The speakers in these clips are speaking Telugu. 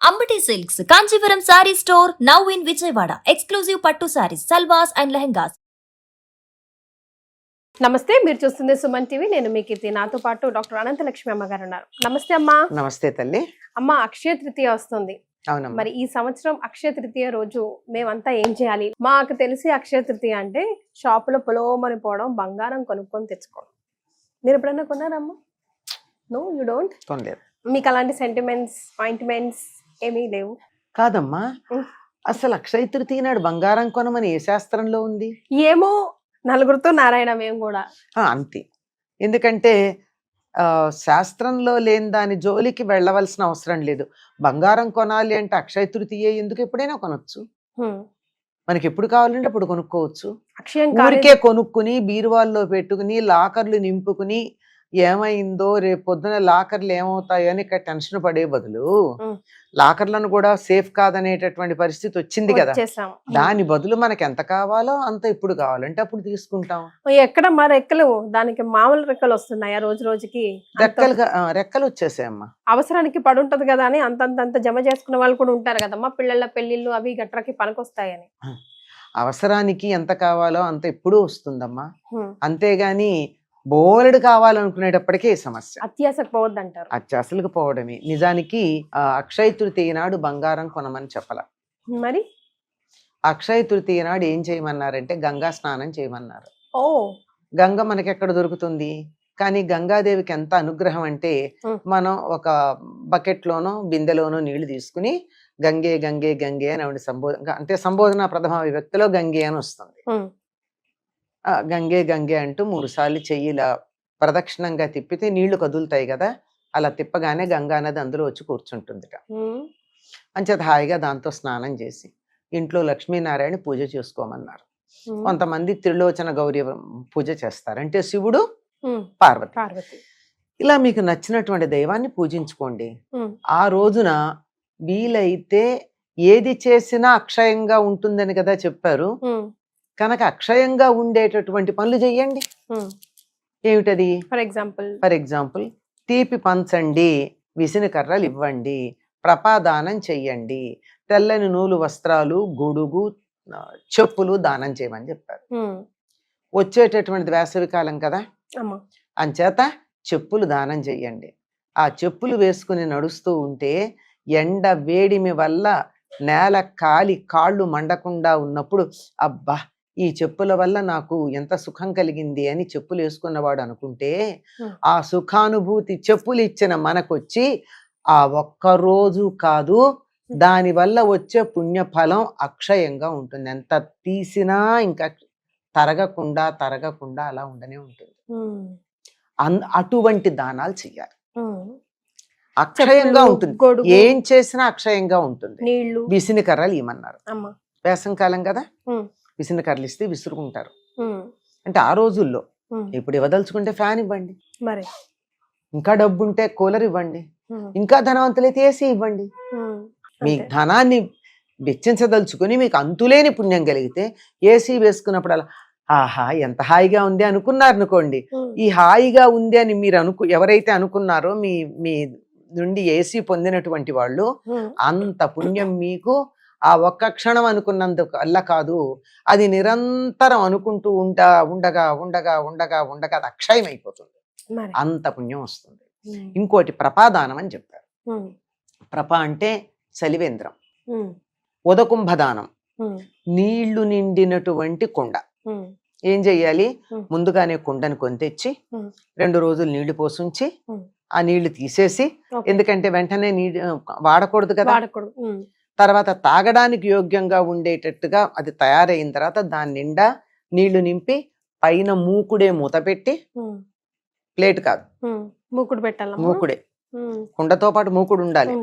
Ambati Silks, Kanchipuram Saree Store, now in Vijayawada. Exclusive Pattu Sarees, Salwas and Lehengas. నమస్తే, మీరు చూస్తుంది సుమన్ టీవీ. నేను మీ కీర్తి. నాతో పాటు డాక్టర్ అనంతలక్ష్మి అమ్మగారు ఉన్నారు. నమస్తే అమ్మా. నమస్తే తల్లి. అమ్మ, అక్షయ తృతీయ వస్తుంది. అవునమ్మా. మరి ఈ సంవత్సరం అక్షయ తృతీయ రోజు మేమంతా ఏం చేయాలి? మాకు తెలిసి అక్షయ తృతీయ అంటే షాపులో పొలోమని పోవడం, బంగారం కొనుక్కొని తెచ్చుకోవడం. మీరు ఎప్పుడైనా కొన్నారమ్మా? No, you don't. కొనలేదు. మీకు అలాంటి సెంటిమెంట్స్, పాయింట్మెంట్స్ ఏమీ లేవు? కాదమ్మా, అసలు అక్షయ తృతీయ నాడు బంగారం కొనమని ఏ శాస్త్రంలో ఉంది? ఏమో, నలుగురితో నారాయణ మేము కూడా అంతే. ఎందుకంటే శాస్త్రంలో లేని దాని జోలికి వెళ్ళవలసిన అవసరం లేదు. బంగారం కొనాలి అంటే అక్షయ తృతీయ ఎందుకు, ఎప్పుడైనా కొనొచ్చు. మనకి ఎప్పుడు కావాలంటే అప్పుడు కొనుక్కోవచ్చు. అక్షయం ఊరికే కొనుక్కుని బీరువాల్లో పెట్టుకుని లాకర్లు నింపుకుని ఏమైందో రేపు పొద్దున లాకర్లు ఏమవుతాయో అని టెన్షన్ పడే బదులు లాకర్లను కూడా సేఫ్ కాదనేటటువంటి పరిస్థితి వచ్చింది కదా. దాని బదులు మనకి ఎంత కావాలో అంత ఇప్పుడు కావాలంటే అప్పుడు తీసుకుంటాం. ఎక్కడ మా రెక్కలు, దానికి మామూలు రెక్కలు వస్తున్నాయా? రోజు రోజుకి రెక్కలు వచ్చేసాయమ్మా. అవసరానికి పడుంటది కదా అని అంతంత జమ చేసుకునే వాళ్ళు కూడా ఉంటారు కదమ్మా. పిల్లల పెళ్లిళ్ళు అవి గట్రకి పనికొస్తాయని. అవసరానికి ఎంత కావాలో అంత ఎప్పుడూ వస్తుందమ్మా. అంతేగాని బోలెడు కావాలనుకునేటప్పటికే సమస్య. అత్యాసకు పోవద్దంటారు. అత్యాసలకు పోవడమే. నిజానికి అక్షయ తృతీయ నాడు బంగారం కొనమని చెప్పాల. మరి అక్షయ తృతీయ నాడు ఏం చేయమన్నారంటే గంగా స్నానం చేయమన్నారు. ఓ, గంగ మనకి ఎక్కడ దొరుకుతుంది? కానీ గంగాదేవికి ఎంత అనుగ్రహం అంటే మనం ఒక బకెట్ లోనో బిందెలోనో నీళ్లు తీసుకుని గంగే గంగే గంగే అని ఆవిడ సంబోధన ప్రథమ విభక్తిలో గంగే అని వస్తుంది. గంగే గంగే అంటూ 3 సార్లు చెయ్యిలా ప్రదక్షిణంగా తిప్పితే నీళ్లు కదులుతాయి కదా. అలా తిప్పగానే గంగా నది అందులో వచ్చి కూర్చుంటుందిట. అంచేత హాయిగా దాంతో స్నానం చేసి ఇంట్లో లక్ష్మీనారాయణ పూజ చేసుకోమన్నారు. కొంతమంది త్రిలోచన గౌరీ పూజ చేస్తారు, అంటే శివుడు పార్వతి. ఇలా మీకు నచ్చినటువంటి దైవాన్ని పూజించుకోండి. ఆ రోజున వీలైతే ఏది చేసినా అక్షయంగా ఉంటుందని కదా చెప్పారు. కనుక అక్షయంగా ఉండేటటువంటి పనులు చెయ్యండి. ఏమిటది? ఫర్ ఎగ్జాంపుల్ తీపి పంచండి, విసిన కర్రలు ఇవ్వండి, ప్రపాదానం చెయ్యండి, తెల్లని నూలు వస్త్రాలు, గొడుగు, చెప్పులు దానం చేయమని చెప్పారు. వచ్చేటటువంటి వేసవి కాలం కదా, అంచేత చెప్పులు దానం చెయ్యండి. ఆ చెప్పులు వేసుకుని నడుస్తూ ఉంటే ఎండ వేడిమి వల్ల నేల కాలి కాళ్ళు మండకుండా ఉన్నప్పుడు అబ్బా ఈ చెప్పుల వల్ల నాకు ఎంత సుఖం కలిగింది అని చెప్పులు వేసుకున్నవాడు అనుకుంటే ఆ సుఖానుభూతి చెప్పులు ఇచ్చిన మనకొచ్చి ఆ ఒక్కరోజు కాదు, దాని వల్ల వచ్చే పుణ్యఫలం అక్షయంగా ఉంటుంది. ఎంత తీసినా ఇంకా తరగకుండా అలా ఉండనే ఉంటుంది. అటువంటి దానాలు చెయ్యాలి. అక్షయంగా ఉంటుంది, ఏం చేసినా అక్షయంగా ఉంటుంది. విసిన కర్రలు ఇవ్వమన్నారు. వేసవి కాలం కదా, విసిన కర్రలు ఇస్తే విసురుకుంటారు. అంటే ఆ రోజుల్లో ఇప్పుడు ఇవ్వదలుచుకుంటే ఫ్యాన్ ఇవ్వండి, మరి ఇంకా డబ్బు ఉంటే కూలర్ ఇవ్వండి, ఇంకా ధనవంతులైతే ఏసీ ఇవ్వండి. మీ ధనాన్ని వెచ్చించదలుచుకుని మీకు అంతులేని పుణ్యం కలిగితే ఏసీ వేసుకున్నప్పుడు అలా ఆహా ఎంత హాయిగా ఉంది అనుకున్నారు అనుకోండి. ఈ హాయిగా ఉంది అని మీరు ఎవరైతే అనుకున్నారో మీ నుండి ఏసీ పొందినటువంటి వాళ్ళు, అంత పుణ్యం మీకు ఆ ఒక్క క్షణం అనుకున్నందుకు అల్ల కాదు, అది నిరంతరం అనుకుంటూ ఉండగా అది అక్షయం అయిపోతుంది. అంత పుణ్యం వస్తుంది. ఇంకోటి ప్రపాదానం అని చెప్పారు. ప్రప అంటే చలివేంద్రం, ఉదకుంభదానం, నీళ్లు నిండినటువంటి కుండ. ఏం చెయ్యాలి? ముందుగానే కుండను కొని తెచ్చి 2 రోజులు నీళ్లు పోసుంచి ఆ నీళ్లు తీసేసి, ఎందుకంటే వెంటనే వాడకూడదు కదా, తర్వాత తాగడానికి యోగ్యంగా ఉండేటట్టుగా అది తయారైన తర్వాత దాని నిండా నీళ్లు నింపి పైన మూకుడే మూత పెట్టి, ప్లేట్ కాదు మూకుడు పెట్టాలి, మూకుడే, కుండతో పాటు మూకుడు ఉండాలి,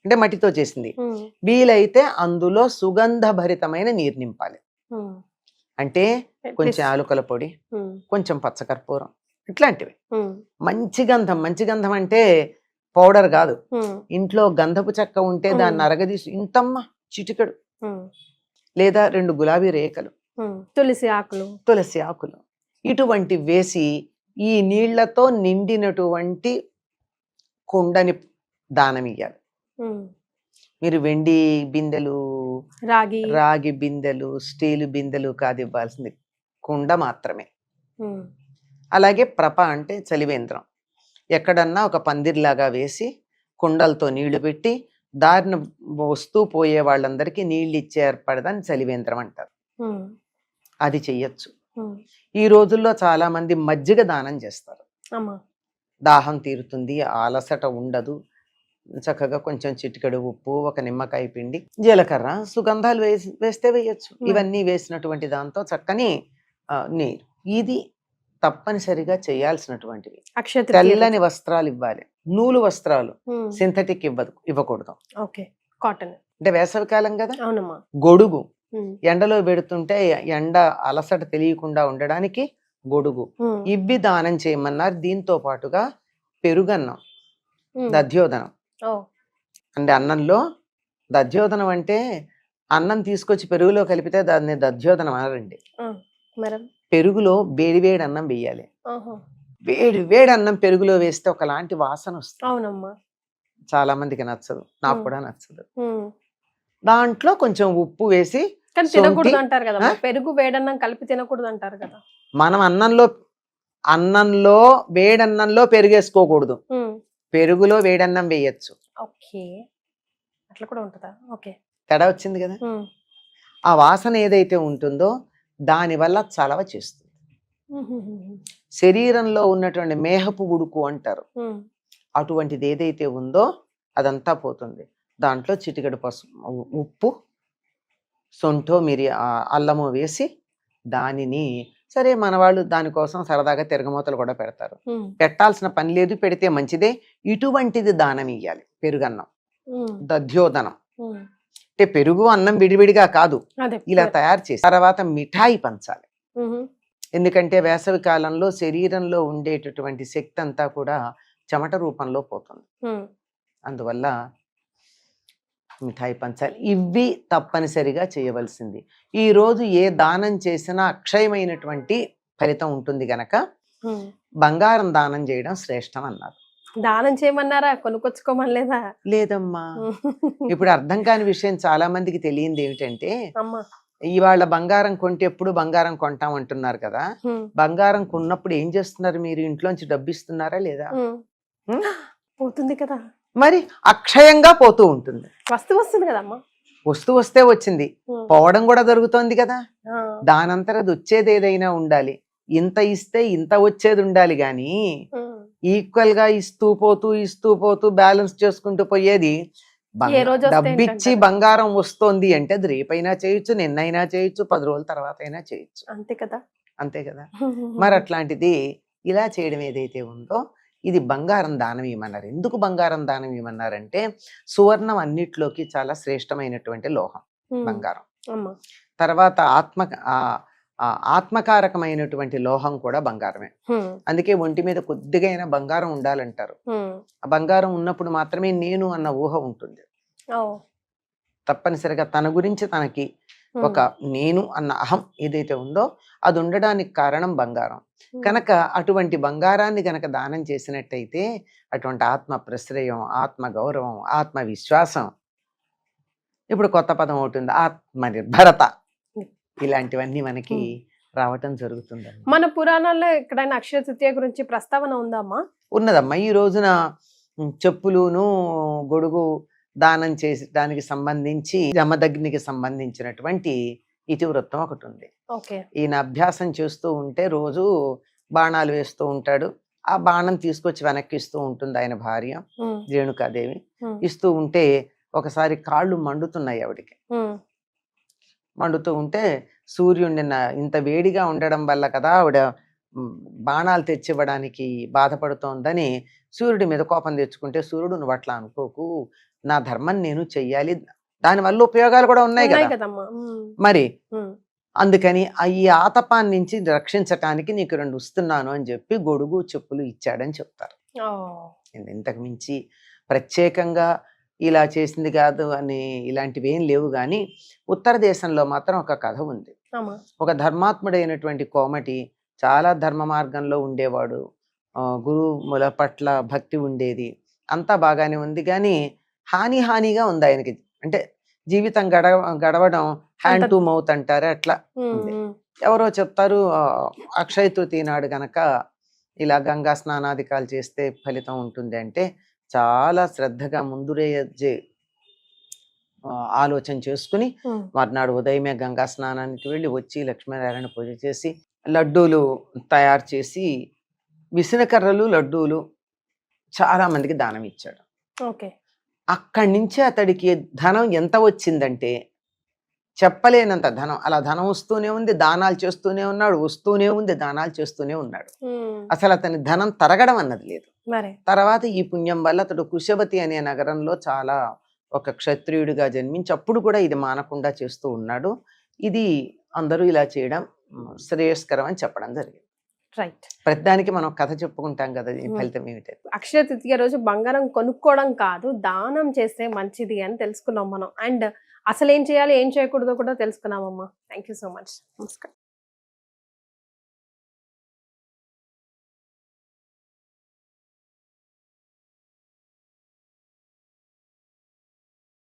అంటే మట్టితో చేసింది. వీలైతే అందులో సుగంధ భరితమైన నీరు నింపాలి. అంటే కొంచెం ఆలుకల పొడి, కొంచెం పచ్చకర్పూరం, ఇట్లాంటివి. మంచి గంధం అంటే పౌడర్ కాదు, ఇంట్లో గంధపు చెక్క ఉంటే దాన్ని అరగదీసి ఇంతమ్మ చిటికెడు, లేదా 2 గులాబీ రేఖలు, తులసి ఆకులు ఇటువంటి వేసి ఈ నీళ్లతో నిండినటువంటి కుండని దానం ఇయ్యాలి. మీరు వెండి బిందెలు, రాగి బిందెలు, స్టీలు బిందెలు కాదు ఇవ్వాల్సింది, కుండ మాత్రమే. ఉమ్, అలాగే ప్రప అంటే చలివేంద్రం. ఎక్కడన్నా ఒక పందిర్లాగా వేసి కుండలతో నీళ్లు పెట్టి దారిన వస్తూ పోయే వాళ్ళందరికీ నీళ్ళు ఇచ్చే ఏర్పడదాన్ని చలివేంద్రం అంటారు. ఉమ్, అది చెయ్యొచ్చు. ఉమ్. ఈ రోజుల్లో చాలా మంది మజ్జిగ దానం చేస్తారు. అమ్మా. దాహం తీరుతుంది, అలసట ఉండదు. చక్కగా కొంచెం చిటికెడు ఉప్పు, ఒక నిమ్మకాయ పిండి, జీలకర్ర, సుగంధాలు వేస్తే వేయచ్చు. ఇవన్నీ వేసినటువంటి దాంతో చక్కని నీరు. ఇది తప్పనిసరిగా చేయాల్సినటువంటివి. అక్షయ తృతీయ తెల్లని వస్త్రాలు ఇవ్వాలి. నూలు వస్త్రాలు ఉమ్, సింథటిక్ ఇవ్వకూడదు. Okay, cotton. అంటే వేసవికాలం కదా. అవునమ్మా. గొడుగు ఉమ్, ఎండలో పెడుతుంటే ఎండ అలసట తెలియకుండా ఉండడానికి గొడుగు ఉమ్, ఇవ్వి దానం చేయమన్నారు. దీంతో పాటుగా పెరుగన్నం, ఉమ్. దధ్యోదనం. ఓ, అంటే అన్నంలో దధ్యోదనం అంటే అన్నం తీసుకొచ్చి పెరుగులో కలిపితే దాన్ని దధ్యోదనం అనరండి. ఆ, మరి పెరుగులో వేడివేడి అన్నం వేయాలి. ఆహా. వేడి అన్నం పెరుగులో వేస్తే ఒకలాంటి వాసన వస్తుంది. అవునమ్మా. చాలా మందికి నచ్చదు, నాకు ఉమ్. కూడా నచ్చదు. ఉమ్. దాంట్లో కొంచెం ఉప్పు వేసి, కానీ సొంటి, తినకూడదు అంటారు కదా, ఆ? పెరుగు వేడన్నం కలిపి తినకూడదు అంటారు కదా. మనం అన్నంలో వేడన్నంలో పెరుగేసుకోకూడదు, ఉమ్, పెరుగులో వేడన్నం వేయచ్చు. ఓకే, అట్లా కూడా ఉంటుందా? ఓకే. తేడా వచ్చింది కదా. ఉమ్, ఆ వాసన ఏదైతే ఉంటుందో దానివల్ల చలవ చేస్తుంది. ఉమ్, ఉమ్, శరీరంలో ఉన్నటువంటి మేహపు ఉడుకు అంటారు, ఉమ్, అటువంటిది ఏదైతే ఉందో అదంతా పోతుంది. దాంట్లో చిటికెడు ఉప్పు, సొంఠో అల్లము వేసి దానిని, సరే మన వాళ్ళు దానికోసం సరదాగా తిరగమూతలు కూడా పెడతారు. ఉమ్, పెట్టాల్సిన పని లేదు, పెడితే మంచిదే. ఇటువంటిది దానం ఇయ్యాలి. పెరుగన్నం, ఉమ్, దధ్యోదనం. ఉమ్. అంటే పెరుగు అన్నం విడివిడిగా కాదు, అదే ఇలా తయారు చేసి తర్వాత మిఠాయి పంచాలి. ఉహు, ఎందుకంటే వేసవి కాలంలో శరీరంలో ఉండేటటువంటి శక్తి అంతా కూడా చెమట రూపంలో పోతుంది. ఉమ్, అందువల్ల మిఠాయి పంచాలి. ఇవి తప్పనిసరిగా చేయవలసింది. ఈ రోజు ఏ దానం చేసినా అక్షయమైనటువంటి ఫలితం ఉంటుంది గనక ఉమ్. బంగారం దానం చేయడం శ్రేష్టం అన్నారు. దానం చేయమన్నారా, కొనుక్కొచ్చుకోమని లేదా? లేదమ్మా, ఇప్పుడు అర్థం కాని విషయం చాలా మందికి తెలియంది ఏమిటంటే, అమ్మా. ఇవాళ బంగారం కొంటే ఎప్పుడు బంగారం కొంటాం అంటున్నారు కదా. ఉమ్, బంగారం కొన్నప్పుడు ఏం చేస్తున్నారు మీరు? ఇంట్లోంచి డబ్బు ఇస్తున్నారా లేదా? ఉమ్. ఉమ్? పోతుంది కదా, మరి అక్షయంగా పోతూ ఉంటుంది. వస్తువు వస్తుంది కదమ్మా. వస్తువు వస్తే వచ్చింది, ఉమ్, పోవడం కూడా జరుగుతోంది కదా. ఆ, దానంతర అది వచ్చేది ఏదైనా ఉండాలి. ఇంత ఇస్తే ఇంత వచ్చేది ఉండాలి గాని ఉమ్. ఈక్వల్ గా ఇస్తూ పోతూ బ్యాలెన్స్ చేసుకుంటూ పోయేది. ఏ రోజు వస్తే డబ్బిచ్చి ఏంటంటారు? బంగారం వస్తోంది అంటే అది రేపైనా చేయొచ్చు, నిన్నైనా చేయొచ్చు, 10 రోజుల తర్వాత అయినా చేయొచ్చు. అంతే కదా. అంతే కదా. మరి అట్లాంటిది ఇలా చేయడం ఏదైతే ఉందో ఇది బంగారం దానం ఇవ్వమన్నారు. ఎందుకు బంగారం దానం ఇవ్వమన్నారంటే సువర్ణం అన్నిట్లోకి చాలా శ్రేష్టమైనటువంటి లోహం ఉమ్, బంగారం. అమ్మా. తర్వాత ఆత్మకారకమైనటువంటి లోహం కూడా బంగారమే. ఉమ్, అందుకే ఒంటి మీద కొద్దిగా అయినా బంగారం ఉండాలంటారు. ఉమ్. ఆ బంగారం ఉన్నప్పుడు మాత్రమే నేను అన్న ఊహ ఉంటుంది. ఓ, తప్పనిసరిగా తన గురించి తనకి ఉమ్, ఒక నేను అన్న అహం ఏదైతే ఉందో అది ఉండడానికి కారణం బంగారం. ఉమ్. కనుక అటువంటి బంగారాన్ని గనక దానం చేసినట్టయితే అటువంటి ఆత్మ ప్రశ్రయం, ఆత్మ గౌరవం, ఆత్మ విశ్వాసం, ఇప్పుడు కొత్త పదం అవుతుంది ఆత్మనిర్భరత, ఇలాంటివన్నీ మనకి రావటం జరుగుతుందండి. మన పురాణాల్లో ఎక్కడైనా అక్షయ తృతీయ గురించి ప్రస్తావన ఉందమ్మా? ఉన్నదమ్మా. ఈ రోజున చెప్పులును గొడుగు దానం చేసడానికి సంబంధించి యమదగ్నికి సంబంధించినటువంటి ఇతివృత్తం ఒకటి ఉంది. ఓకే. ఈయన అభ్యాసం చేస్తూ ఉంటే రోజు బాణాలు వేస్తూ ఉంటాడు. ఆ బాణం తీసుకొచ్చి వెనక్కి ఇస్తూ ఉంటుంది ఆయన భార్య ఉమ్, రేణుకాదేవి. ఉమ్, ఇస్తూ ఉంటే ఒకసారి కాళ్ళు మండుతున్నాయి ఆవిడికి. ఉమ్, మండుతూ ఉంటే సూర్యుడిని ఇంత వేడిగా ఉండడం వల్ల కదా ఆవిడ బాణాలు తెచ్చివ్వడానికి బాధపడుతోందని సూర్యుడి మీద కోపం తెచ్చుకుంటే, సూర్యుడు నువ్వు అట్లా అనుకోకు, నా ధర్మం నేను చెయ్యాలి, దానివల్ల ఉపయోగాలు కూడా ఉన్నాయి ఉన్నాయి కదా కదమ్మా. ఉమ్, మరి, ఉమ్, అందుకని ఈ ఆతపాన్ని నుంచి రక్షించటానికి నీకు 2 ఇస్తున్నాను అని చెప్పి గొడుగు చెప్పులు ఇచ్చాడని చెప్తారు. ఓ, ఇంతకు మించి ప్రత్యేకంగా ఇలా చేసింది కాదు అని ఇలాంటివి ఏం లేవు. కానీ ఉత్తర దేశంలో మాత్రం ఒక కథ ఉంది. అమ్మా. ఒక ధర్మాత్ముడైనటువంటి కోమటి చాలా ధర్మ మార్గంలో ఉండేవాడు. గురువుల పట్ల భక్తి ఉండేది, అంతా బాగానే ఉంది. కానీ హానిగా ఉంది ఆయనకి అంటే జీవితం గడవడం హ్యాండ్ టు మౌత్ అంటారు అట్లా. ఉంది. ఎవరో చెప్తారు అక్షయ తృతీయ నాడు గనక ఇలా గంగా స్నానాధికాలు చేస్తే ఫలితం ఉంటుంది అంటే చాలా శ్రద్ధగా ముందురే ఆలోచన చేసుకుని మర్నాడు ఉదయమే గంగా స్నానానికి వెళ్ళి వచ్చి లక్ష్మీనారాయణ పూజ చేసి లడ్డూలు తయారు చేసి విసనకర్రలు లడ్డూలు చాలా మందికి దానం ఇచ్చాడు. ఓకే. అక్కడి నుంచి అతడికి ధనం ఎంత వచ్చిందంటే చెప్పలేనంత ధనం. అలా ధనం వస్తూనే ఉంది, దానాలు చేస్తూనే ఉన్నాడు, వస్తూనే ఉంది, దానాలు చేస్తూనే ఉన్నాడు. అసలు అతని ధనం తరగడం అన్నది లేదు. తర్వాత ఈ పుణ్యం వల్ల అతడు కుశవతి అనే నగరంలో చాలా ఒక క్షత్రియుడిగా జన్మించి అప్పుడు కూడా ఇది మానకుండా చేస్తూ ఉన్నాడు. ఇది అందరూ ఇలా చేయడం శ్రేయస్కరం అని చెప్పడం జరిగింది. రైట్. ప్రతిదానికి మనం కథ చెప్పుకుంటాం కదా, ఈ ఫలితం ఏమిటి. అక్షయ తృతీయ రోజు బంగారం కొనుక్కోవడం కాదు, దానం చేస్తే మంచిది అని తెలుసుకున్నాం మనం. అండ్ అసలు ఏం చేయాలి ఏం చేయకూడదో కూడా తెలుసుకున్నామమ్మా. Thank you so much. నమస్కారం.